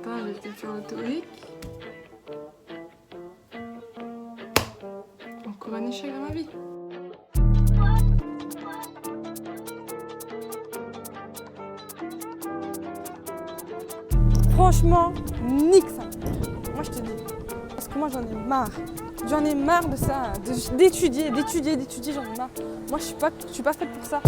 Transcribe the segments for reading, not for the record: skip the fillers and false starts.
matin, j'ai été faire le théorique. Encore un échec dans ma vie. Franchement, nique ça. Moi je te dis, parce que moi j'en ai marre. J'en ai marre de ça, d'étudier, j'en ai marre. Moi je suis pas faite pour ça.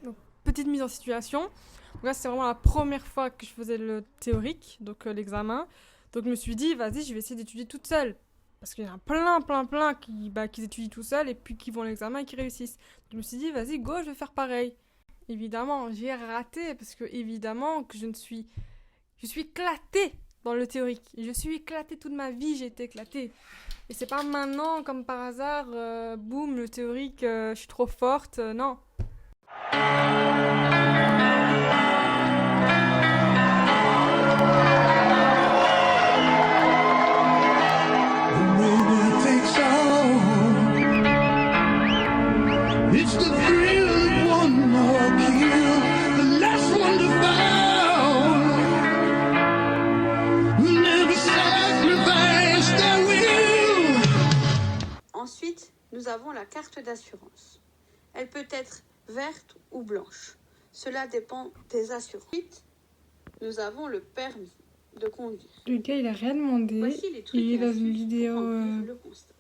Donc, petite mise en situation. Donc là, c'est vraiment la première fois que je faisais le théorique, donc l'examen. Donc je me suis dit, vas-y, je vais essayer d'étudier toute seule. Parce qu'il y en a plein qui étudient tout seuls et puis qui vont à l'examen et qui réussissent. Donc, je me suis dit, vas-y, go, je vais faire pareil. Évidemment, j'ai raté parce que évidemment que je suis éclatée dans le théorique. Je suis éclatée toute ma vie, j'ai été éclatée. Et c'est pas maintenant, comme par hasard, boum, le théorique, je suis trop forte, non. It's the thrill of one more kill, the last one to fall. We'll never sacrifice their will. Ensuite, nous avons la carte d'assurance. Elle peut être verte ou blanche. Cela dépend des assurances. Ensuite, nous avons le permis de conduire. Le gars, il a rien demandé. Voici les trucs Il et a une astuces vidéo pour remplir le constat.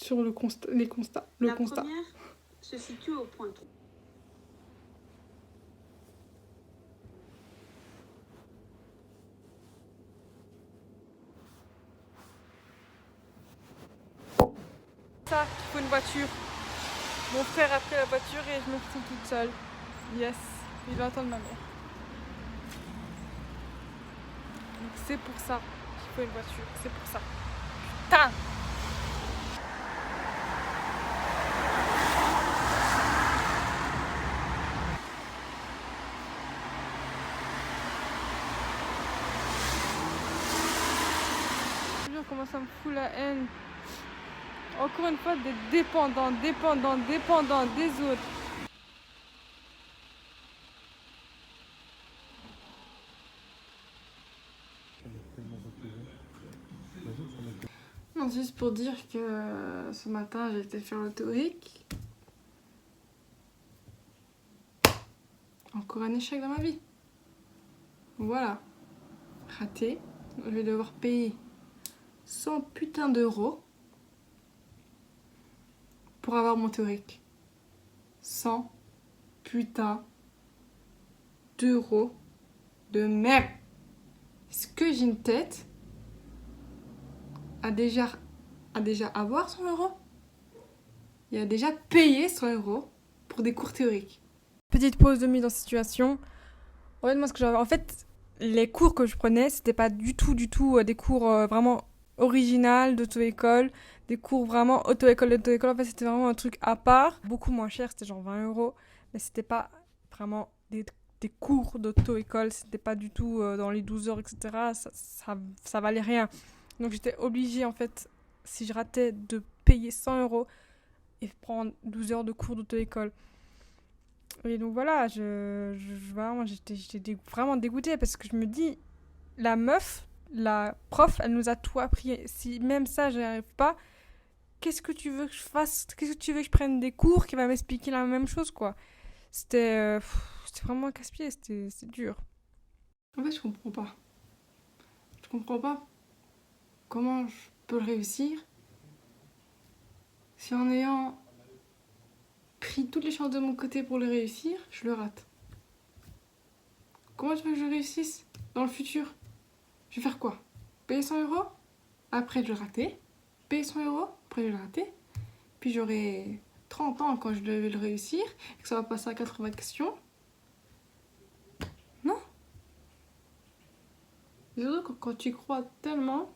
sur les constats. La première se situe au point 3. Ça, il faut une voiture. Mon frère a pris la voiture et je me retrouve toute seule. Yes, il va attendre ma mère. Donc c'est pour ça qu'il faut une voiture, c'est pour ça. Putain! Comment ça me fout la haine. Encore une fois, d'être dépendant des autres. Non, juste pour dire que ce matin, j'ai été faire le théorique. Encore un échec dans ma vie. Voilà. Raté. Je vais devoir payer 100 putains d'euros pour avoir mon théorique. 100 putains d'euros de merde. Est-ce que j'ai une tête à déjà avoir 100 euros et à déjà payer 100 euros pour des cours théoriques? Petite pause de mise en situation. En fait, moi, ce que j'avais... En fait, les cours que je prenais, c'était pas du tout des cours vraiment original d'auto-école, des cours vraiment auto-école. En fait, c'était vraiment un truc à part, beaucoup moins cher, c'était genre 20 euros, mais c'était pas vraiment des cours d'auto-école, c'était pas du tout dans les 12 heures, etc. Ça valait rien. Donc j'étais obligée, en fait, si je ratais, de payer 100 euros et prendre 12 heures de cours d'auto-école. Et donc voilà, vraiment, j'étais vraiment dégoûtée parce que je me dis, la meuf, la prof, elle nous a tout appris. Si même ça, je n'y arrive pas, qu'est-ce que tu veux que je fasse? Qu'est-ce que tu veux que je prenne des cours qui va m'expliquer la même chose, quoi? C'était vraiment un casse-pied, c'était dur. En fait, je comprends pas. Je comprends pas comment je peux le réussir si en ayant pris toutes les chances de mon côté pour le réussir, je le rate. Comment tu veux que je réussisse dans le futur? Je vais faire quoi? Payer 100 euros? Après, je vais le rater. Payer 100 euros? Après, je vais le rater. Puis j'aurai 30 ans quand je devais le réussir et que ça va passer à 80 questions. Non. Et surtout quand tu crois tellement,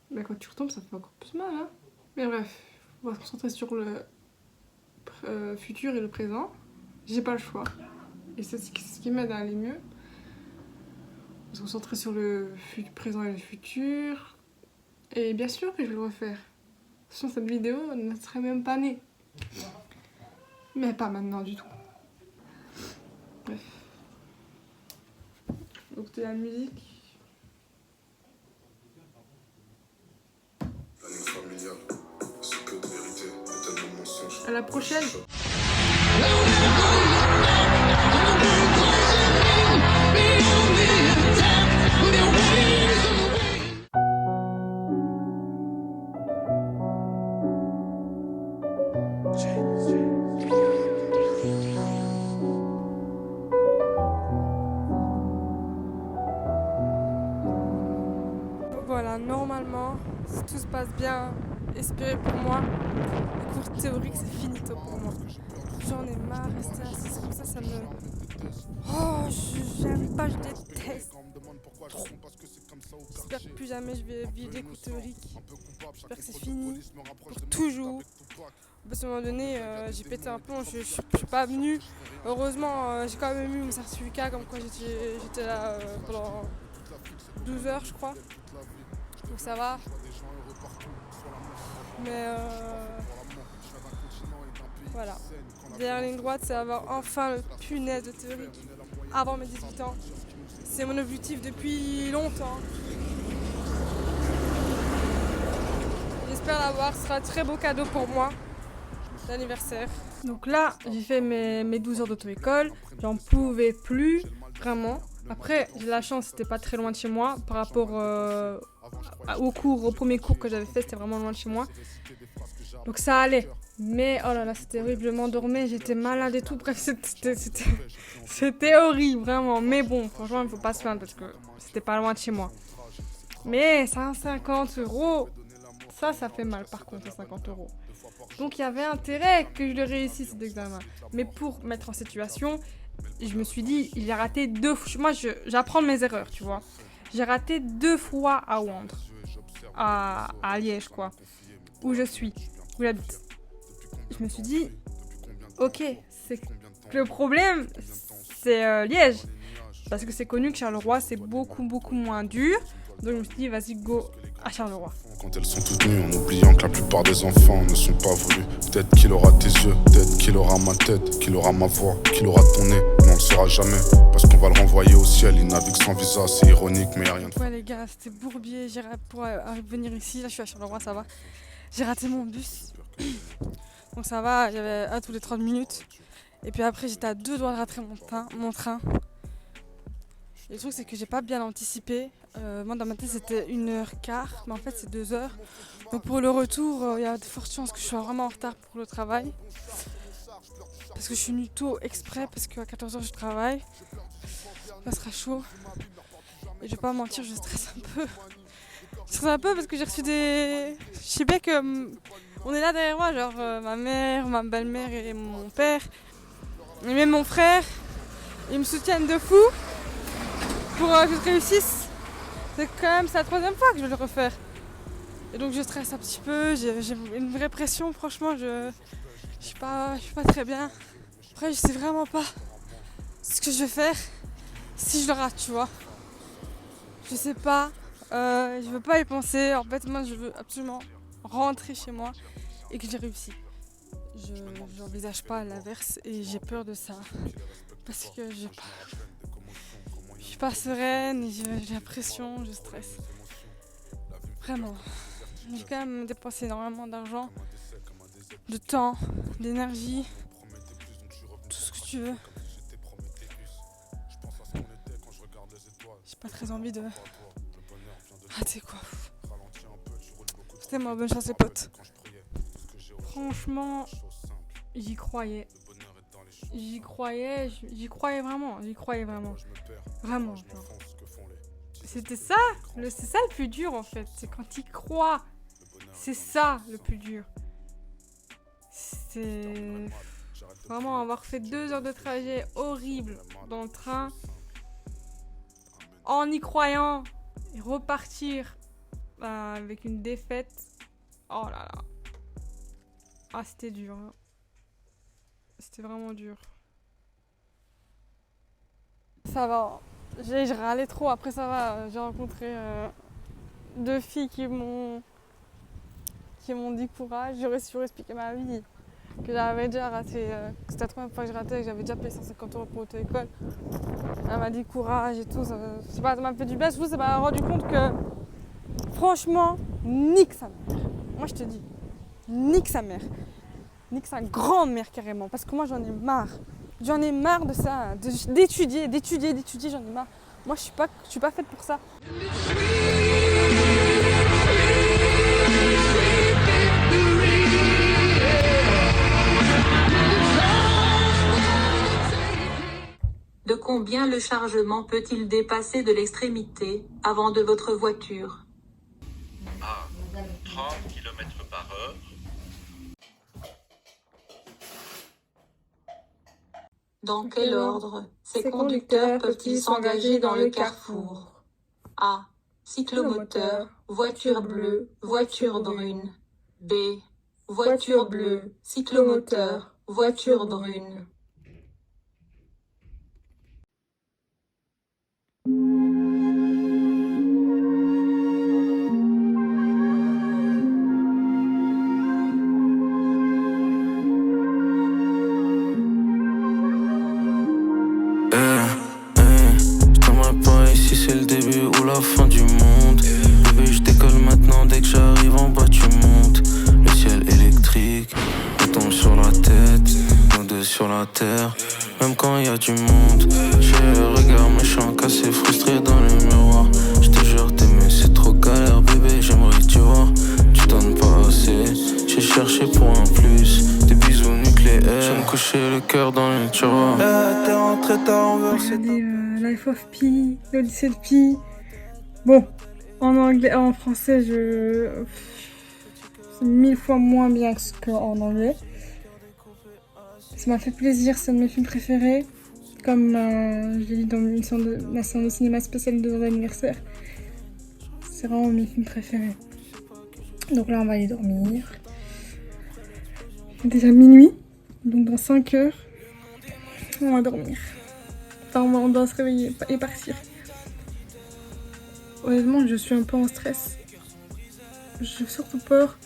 ben quand tu retombes, ça fait encore plus mal. Hein. Mais bref, on va se concentrer sur le futur et le présent. J'ai pas le choix. Et c'est ce qui m'aide à aller mieux. On va se concentrer sur le présent et le futur. Et bien sûr que je vais le refaire. Sinon cette vidéo ne serait même pas née. Mais pas maintenant du tout. Bref. Donc de la musique. Planning familial, c'est que de vérité, et tellement de mensonges. À la prochaine. Voilà, normalement, si tout se passe bien, espérez pour moi, les cours théoriques c'est finito pour moi. J'en ai marre de rester assise comme ça me... Oh, j'aime pas, je déteste. Trop. J'espère que plus jamais je vais vivre des cours théoriques. J'espère que c'est fini, pour toujours. À ce moment donné, j'ai pété un plomb, je suis pas venue. Heureusement, j'ai quand même eu mon certificat comme quoi j'étais là pendant 12 heures, je crois. Donc ça va. Mais voilà. Derrière la ligne droite, c'est avoir enfin le punaise de théorique avant mes 18 ans. C'est mon objectif depuis longtemps. J'espère l'avoir, ce sera un très beau cadeau pour moi d'anniversaire. Donc là, j'ai fait mes 12 heures d'auto-école. J'en pouvais plus, vraiment. Après, j'ai la chance, c'était pas très loin de chez moi. Par rapport au premier cours que j'avais fait, c'était vraiment loin de chez moi. Donc ça allait. Mais oh là là, c'était horrible, je m'endormais, j'étais malade et tout. Bref, c'était horrible, vraiment. Mais bon, franchement, il ne faut pas se plaindre parce que c'était pas loin de chez moi. Mais 150 €, ça fait mal par contre, 50 €. Donc il y avait intérêt que je le réussisse cet examen. Mais pour mettre en situation, je me suis dit, il a raté 2 fois. Moi, j'apprends de mes erreurs, tu vois. J'ai raté 2 fois à Wandre, à Liège, quoi, où je suis, où j'habite. Je me suis dit, ok, c'est le problème, c'est Liège. Parce que c'est connu que Charleroi, c'est beaucoup moins dur. Donc je me suis dit, vas-y, go à Charleroi. Quand elles sont toutes nues, en oubliant que la plupart des enfants ne sont pas voulus. Peut-être qu'il aura tes yeux, peut-être qu'il aura ma tête, qu'il aura ma voix, qu'il aura ton nez, mais on le saura jamais. Parce qu'on va le renvoyer au ciel, il navigue sans visa, c'est ironique, mais y'a rien de... Ouais les gars, c'était Bourbier, pour venir ici, là je suis à Charleroi, ça va. J'ai raté mon bus, donc ça va, il y avait un tous les 30 minutes. Et puis après j'étais à 2 doigts de rater mon train. Et le truc c'est que j'ai pas bien anticipé. Moi dans ma tête c'était 1h15, mais en fait c'est 2 heures. Donc pour le retour, il y a de fortes chances que je sois vraiment en retard pour le travail. Parce que je suis venue tôt exprès, parce qu'à 14h je travaille. Ça sera chaud. Et je vais pas mentir, je stresse un peu. Je stresse un peu parce que j'ai reçu des... Je sais bien que on est là derrière moi, genre ma mère, ma belle-mère et mon père. Et même mon frère, ils me soutiennent de fou pour que je réussisse. C'est quand même la 3e fois que je vais le refaire. Et donc je stresse un petit peu, j'ai une vraie pression, franchement, je suis pas très bien. Après je sais vraiment pas ce que je vais faire si je le rate, tu vois. Je sais pas, je veux pas y penser. En fait moi je veux absolument rentrer chez moi et que j'ai réussi. Je n'envisage pas l'inverse et j'ai peur de ça. Parce que je suis pas sereine, j'ai la pression, je stresse. Vraiment. J'ai quand même dépensé énormément d'argent, de temps, d'énergie, tout ce que tu veux. J'ai pas très envie de rater quoi. C'était moi, bonne chance les potes. Franchement, j'y croyais. J'y croyais vraiment. Vraiment. Genre. C'est ça le plus dur en fait. C'est quand tu y crois. C'est ça le plus dur. c'est vraiment avoir fait 2 heures de trajet horrible dans le train, en y croyant, et repartir avec une défaite. Oh là là. Ah, c'était dur. Hein. C'était vraiment dur. Ça va. J'ai râlé trop. Après, ça va. J'ai rencontré 2 filles qui m'ont dit courage. J'aurais su expliquer ma vie. Que j'avais déjà raté. C'était la première fois que je ratais. Que j'avais déjà payé 150 € pour l'auto-école. Elle m'a dit courage et tout. Ça, je sais pas, ça m'a fait du bien. Surtout, ça m'a rendu compte que, franchement, nique sa mère. Moi, je te dis, nique sa mère. Nique sa grand-mère carrément. Parce que moi, j'en ai marre. J'en ai marre de ça. D'étudier, j'en ai marre. Moi, je suis pas faite pour ça. De combien le chargement peut-il dépasser de l'extrémité avant de votre voiture? À 30 km/h. Dans quel ordre ces conducteurs peuvent-ils s'engager dans le carrefour? A. Cyclomoteur, voiture bleue, voiture brune. B. Voiture bleue, cyclomoteur, voiture brune. C'est le début ou la fin du monde. Bébé, je décolle maintenant, dès que j'arrive en bas, tu montes. Le ciel électrique me tombe sur la tête, nous deux sur la terre, même quand y a du monde. J'ai le regard méchant, cassé, frustré dans le miroir. Je te jure, t'aimer, c'est trop galère, bébé, j'aimerais que tu vois. Tu donnes pas assez, j'ai cherché pour un plus. Des bisous nucléaires, je me coucher le cœur dans le tiroir. T'es rentré tard, on veut Life of Pi, le lycée de Pi. Bon, en anglais, en français, c'est 1000 fois moins bien qu'en anglais. Ça m'a fait plaisir, c'est un de mes films préférés. Comme je l'ai dit dans ma séance de cinéma spéciale de l'anniversaire. C'est vraiment mes films préférés. Donc là, on va aller dormir. Il est déjà minuit, donc dans 5 heures, on va dormir. Enfin, on doit se réveiller et partir. Honnêtement, je suis un peu en stress. J'ai surtout peur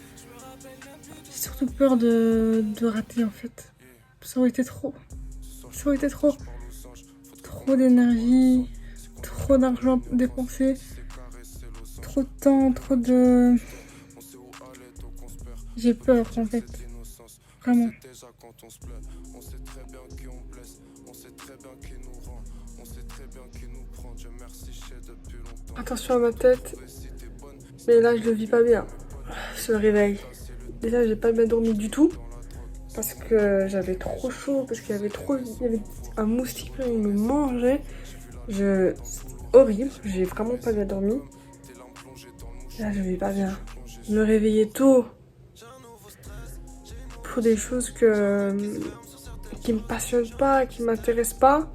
de rater en fait. Ça aurait été trop. Ça aurait été trop. Trop d'énergie, trop d'argent dépensé, trop de temps, trop de... J'ai peur en fait. Vraiment. Attention à ma tête, mais là je le vis pas bien. Je me réveille. Déjà j'ai pas bien dormi du tout parce que j'avais trop chaud, parce qu'il y avait un moustique qui me mangeait. C'est horrible, j'ai vraiment pas bien dormi. Là je vais pas bien. Me réveiller tôt pour des choses qui me passionnent pas, qui m'intéressent pas.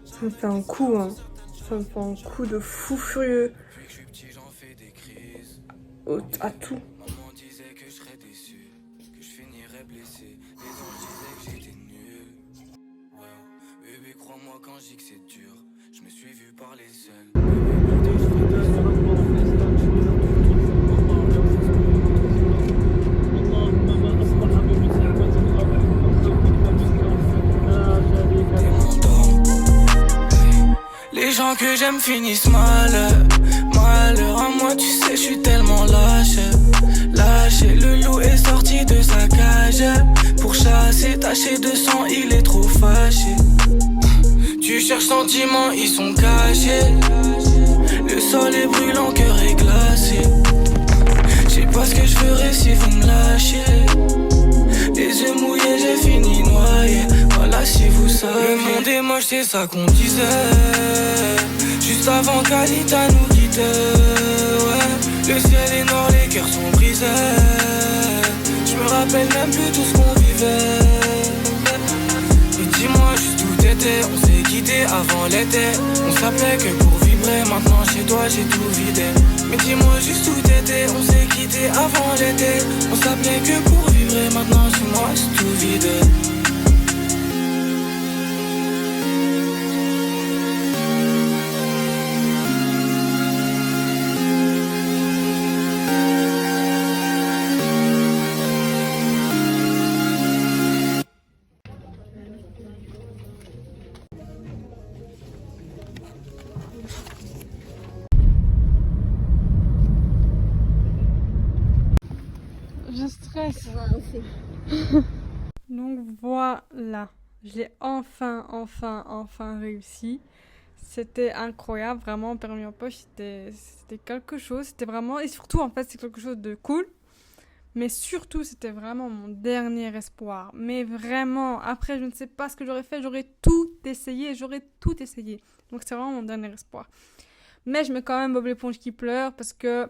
Ça me fait un coup, hein. Ça me fait un coup de fou furieux. À tout. Les gens que j'aime finissent mal. Malheur à moi, tu sais, je suis tellement lâche. Lâché, le loup est sorti de sa cage. Pour chasser, taché de sang, il est trop fâché. Tu cherches sentiments, ils sont cachés. Le sol est brûlant, cœur est glacé. Je sais pas ce que je ferais si vous me lâchez. Les yeux mouillés, j'ai fini noyé. Voilà si vous savez. Le monde est moche, c'est ça qu'on disait. Juste avant qu'Alita nous quitte. Ouais. Le ciel est noir, les cœurs sont brisés. n'aime plus tout ce qu'on vivait. Et dis-moi juste où t'étais, on s'est quitté avant l'été. On s'appelait que pour vibrer, maintenant chez toi j'ai tout vidé. Mais dis-moi juste où t'étais, on s'est quitté avant l'été. On s'appelait que pour vibrer, maintenant chez moi j'ai tout vidé. Je stresse. Donc voilà, je l'ai enfin réussi. C'était incroyable, vraiment, permis en poche, c'était quelque chose. C'était vraiment, et surtout en fait, c'est quelque chose de cool. Mais surtout, c'était vraiment mon dernier espoir. Mais vraiment, après, je ne sais pas ce que j'aurais fait, j'aurais tout essayé. Donc c'est vraiment mon dernier espoir. Mais je mets quand même Bob l'éponge qui pleure parce que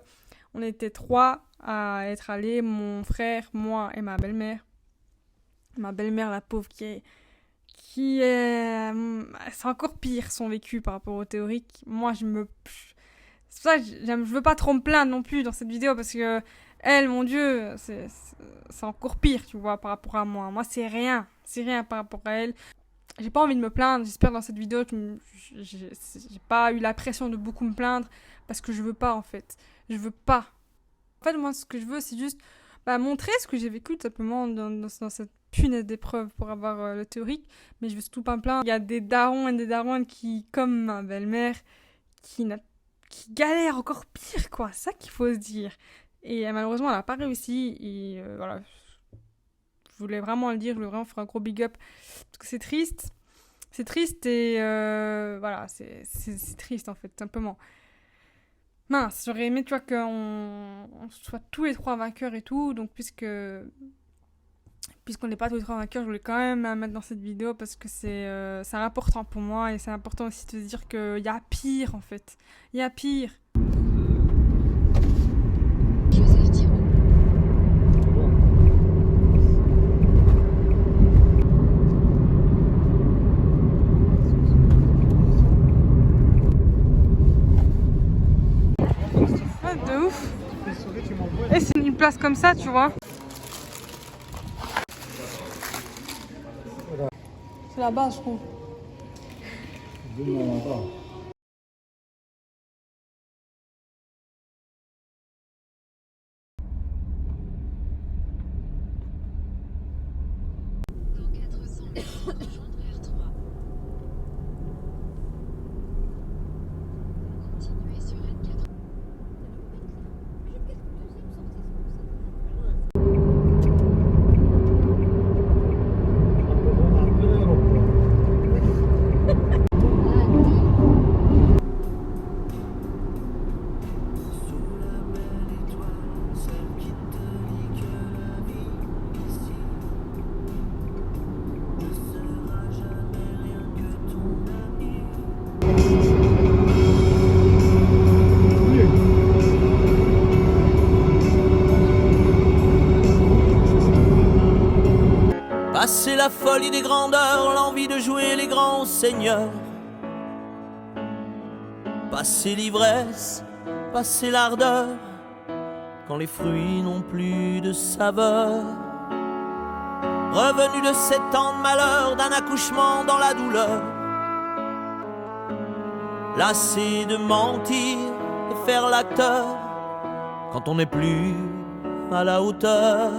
on était 3 à être allés, mon frère, moi et ma belle-mère. Ma belle-mère, la pauvre, qui est... C'est encore pire son vécu par rapport au théorique. Moi, c'est pour ça que je veux pas trop me plaindre non plus dans cette vidéo parce que elle, mon Dieu, c'est encore pire, tu vois, par rapport à moi. Moi, c'est rien par rapport à elle. J'ai pas envie de me plaindre, j'espère dans cette vidéo que j'ai pas eu la pression de beaucoup me plaindre parce que je veux pas en fait. Je veux pas. En fait, moi, ce que je veux, c'est juste montrer ce que j'ai vécu tout simplement dans cette punaise d'épreuve pour avoir le théorique. Mais je veux surtout pas me plaindre. Il y a des darons et des daronnes qui, comme ma belle-mère, qui galèrent encore pire, quoi. C'est ça qu'il faut se dire. Et malheureusement, elle n'a pas réussi. Et voilà. Je voulais vraiment le dire, je voulais vraiment faire un gros big up. Parce que c'est triste. C'est triste et voilà, c'est triste en fait, tout simplement. Mince, j'aurais aimé, tu vois, qu'on soit tous les 3 vainqueurs et tout. Donc, puisqu'on n'est pas tous les 3 vainqueurs, je voulais quand même la mettre dans cette vidéo parce que c'est important pour moi. Et c'est important aussi de se dire qu'il y a pire, en fait. Il y a pire. De ouf. Et c'est une place comme ça, tu vois. C'est la base, je trouve. Passer la folie des grandeurs, l'envie de jouer les grands seigneurs. Passer l'ivresse, passer l'ardeur, quand les fruits n'ont plus de saveur. Revenu de 7 ans de malheur, d'un accouchement dans la douleur. Lassé de mentir et faire l'acteur, quand on n'est plus à la hauteur.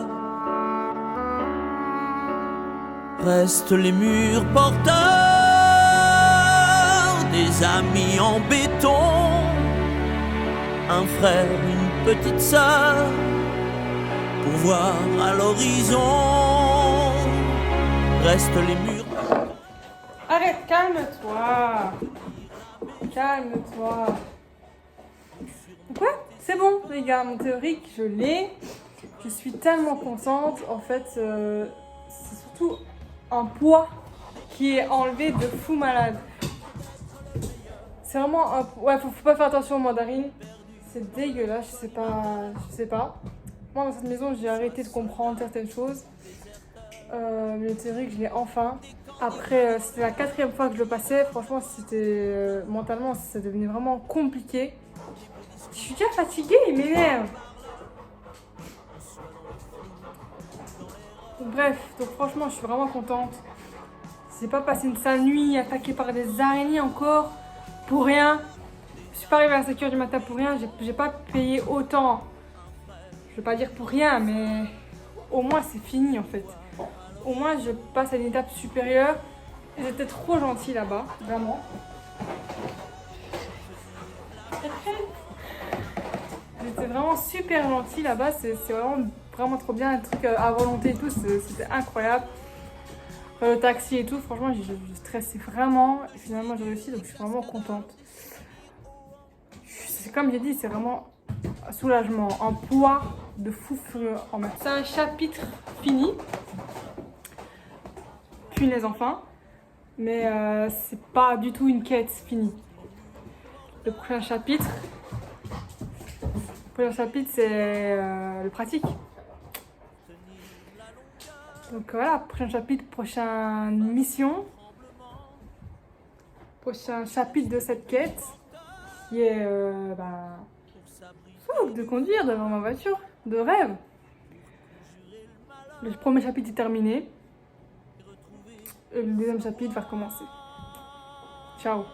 Restent les murs porteurs des amis en béton, un frère, une petite sœur, pour voir à l'horizon. Restent les murs. Arrête, calme-toi. Calme-toi. Quoi ? C'est bon, les gars, mon théorique, je l'ai. Je suis tellement contente. En fait, c'est surtout un poids qui est enlevé de fou malade. C'est vraiment un... Ouais, faut pas faire attention aux mandarines. C'est dégueulasse, je sais pas. Moi, dans cette maison, j'ai arrêté de comprendre certaines choses. Mais le théorique, je l'ai enfin. Après, c'était la 4e fois que je le passais. Franchement, c'était mentalement, ça devenait vraiment compliqué. Je suis déjà fatiguée, il m'énerve. Bref, donc franchement, je suis vraiment contente. J'ai pas passé une sale nuit attaquée par des araignées encore pour rien. Je suis pas arrivée à 5h du matin pour rien. J'ai pas payé autant. Je vais pas dire pour rien, mais au moins c'est fini en fait. Au moins je passe à une étape supérieure. Ils étaient trop gentils là-bas, vraiment. Ils étaient vraiment super gentils là-bas. C'est vraiment trop bien. Un truc à volonté et tout, c'était incroyable. Le taxi et tout, franchement, je stressais vraiment. Et finalement, j'ai réussi, donc je suis vraiment contente. C'est comme j'ai dit, c'est vraiment un soulagement, un poids de fou furieux en même. C'est un chapitre fini. Puis les enfants. Mais c'est pas du tout une quête finie. Le prochain chapitre, c'est le pratique. Donc voilà, prochain chapitre, prochaine mission, prochain chapitre de cette quête qui est de conduire devant ma voiture, de rêve. Le premier chapitre est terminé et le deuxième chapitre va recommencer. Ciao.